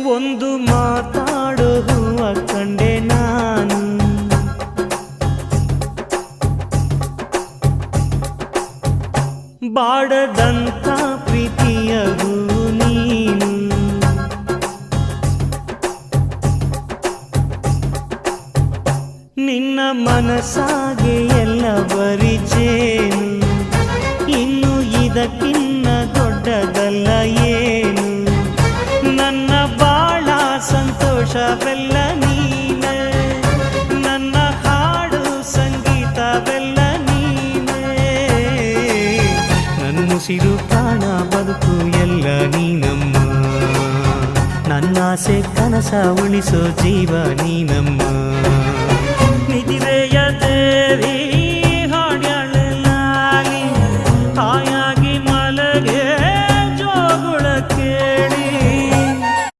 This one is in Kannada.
ಒಂದು ಮಾತಾಡೋ ಹೂವ ಕಂಡೆ ನಾನು, ಬಾಡದಂತ ಪ್ರೀತಿಯ ಹೂ ನೀನು. ನಿನ್ನ ಮನಸ್ಸಾಗೆ ಎಲ್ಲ ಬರಿಚೇನು, ಇನ್ನು ಇದಕ್ಕಿನ್ನ ದೊಡ್ಡದಲ್ಲ ಏನು. ನನ್ನ ಬಾಳ ಸಂತೋಷವೆಲ್ಲ ನೀನೇ, ನನ್ನ ಹಾಡು ಸಂಗೀತವೆಲ್ಲ ನೀನೇ. ನನ್ನುಸಿರು ಪ್ರಾಣ ಬದುಕು ಎಲ್ಲ ನೀನಮ್ಮ, ನನ್ನಾಸೆ ಕನಸ ಉಳಿಸೋ ಜೀವ ನೀನಮ್ಮ.